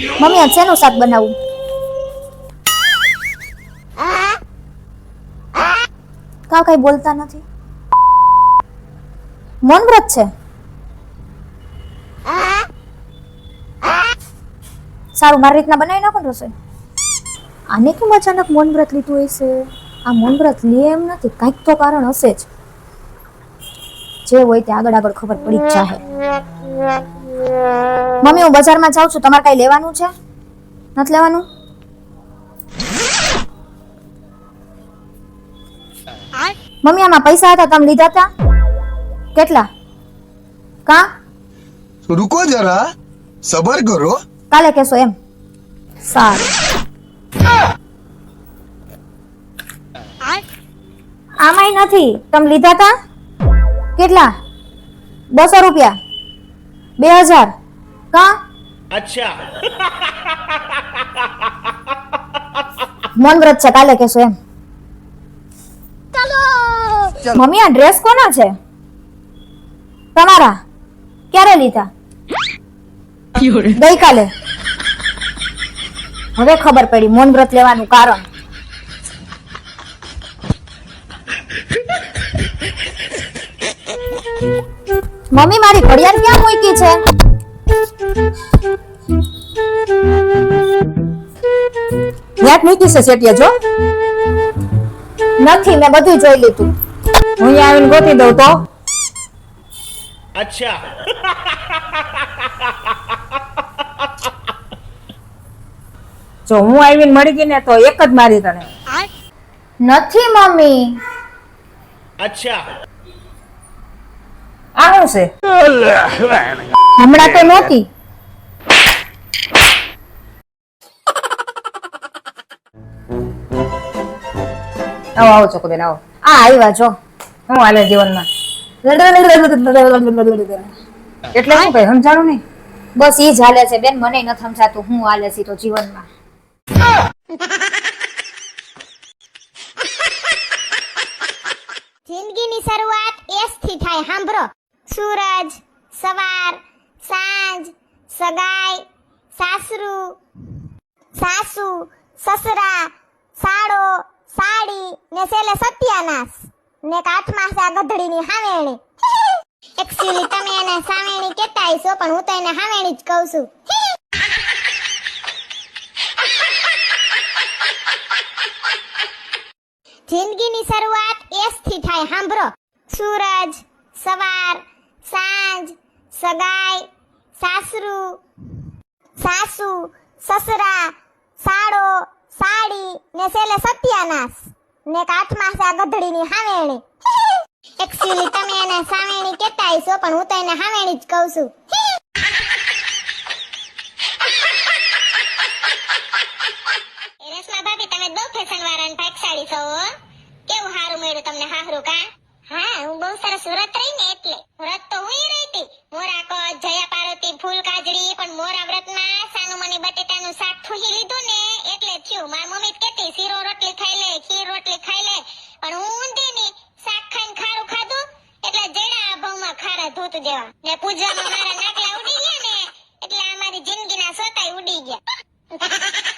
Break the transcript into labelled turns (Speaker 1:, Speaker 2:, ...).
Speaker 1: Mummy આ શેનું શાક બનાવું? કા કઈ બોલતા નથી. મૌન વ્રત છે. સારું મારી રીતના બનાવી નાખો ને રસોઈ. આને કેમ અચાનક મૌન વ્રત લીધું હશે? આ મૌન વ્રત લે એમ નથી, કંઈક તો કારણ હશે જ. જે હોય તે આગળ આગળ ખબર પડી જ જાહે. મમ્મી હું બજારમાં જાઉં છું, તમારે કઈ લેવાનું છે? નથી લેવાનું? મમ્મી આમાં પૈસા હતા, તમે લીધા હતા? કેટલા? કા
Speaker 2: रुको जरा सबर करो.
Speaker 1: કાલે કેશો એમ? સારું. આમાંય નથી, તમે લીધા હતા? કેટલા? 200 રૂપિયા? 2000? કા
Speaker 3: अच्छा
Speaker 1: મૌન વ્રત છે, કાલે કેશો એમ? મમ્મી આ ડ્રેસ કોના છે? તમારા? ક્યારે લીધા? ગઈકાલે. હવે ખબર પડી મૌન વ્રત લેવાનું કારણ. મમ્મી મારી ઘડિયાળ ક્યાં મૂકી છે?
Speaker 4: યાદ મૂકી છે સેટિયા જો.
Speaker 1: નથી, મેં બધું જોઈ લીધું.
Speaker 4: હું અહીંયા આવીને ગોતી દઉં તો.
Speaker 3: अच्छा
Speaker 4: જો હું આવીને મળી ગઈ ને તો એક જ મારી તને.
Speaker 1: નથી મમ્મી.
Speaker 3: अच्छा
Speaker 4: આ શું છે?
Speaker 1: હમણાં તો નહોતી.
Speaker 4: આવો આવો ચોકોબેન આવો.
Speaker 1: આ આવ્યા જો.
Speaker 4: શું હાલે જીવનમાં? એટલે શું કઈ સમજાણું નહીં.
Speaker 1: બસ ઈ જ હાલે છે બેન, મને નથી સમજાતું હું હાલે છે તો જીવનમાં.
Speaker 5: જિંદગીની શરૂઆત એસ થી થાય, સાંભળો. સૂરજ, સવાર, સાંજ, સગાઈ, સાસરુ, સાસુ, સસરા, સાડો, સાડી ને છેલ્લે સત્યાનાશ ને કાઠમાં છે આ ગધડીની હાવેણી. એક્ચ્યુઅલી તમે એને સાવેણી કહેતા હશો પણ હું તો એને હાવેણી જ કહું છું. જિંદગીની શરૂઆત એસ થી થાય, સાંભળો. સૂરજ, સવાર, સાંજ, સગાઈ, સાસરુ, સાસુ, સસરા, સાડો, સાડી ને છેલ્લે સત્યાનાશ ને કાઠમાં છે આ ગધડીની હાવેણી. એક્ચ્યુઅલી તમે એને સાવેણી કહેતા હશો પણ હું તો એને હાવેણી જ કહું છું. રેશમા ભાભી તમે બહુ ફેશન વાળા ને ભાગશાળી છો હો. કેવું હારું મળ્યું તમને હાહરું કા? હા હું બહુ સરસ વ્રત રહી ને એટલે. વ્રત તો હું રહેતી. મોરા કો જયા પાર્વતી ફૂલ કાજડી પણ મોરા વ્રતમાં સાનુમની બટેટાનું શાક ફૂહી લીધું ને એટલે થયું. મારી મમ્મી કહેતી શીરો રોટલી ખાઈ લે, ખીર રોટલી ખાઈ લે, પણ હું ઊંધી ની શાક ખાઈને ખારું ખાધું એટલે જેડા આ ભવમાં ખારા ધોત જેવા ને પૂજામાં મારા નાકલા ઉડી ગયા ને એટલે આ મારી જિંદગીના સોતાય ઉડી ગયા.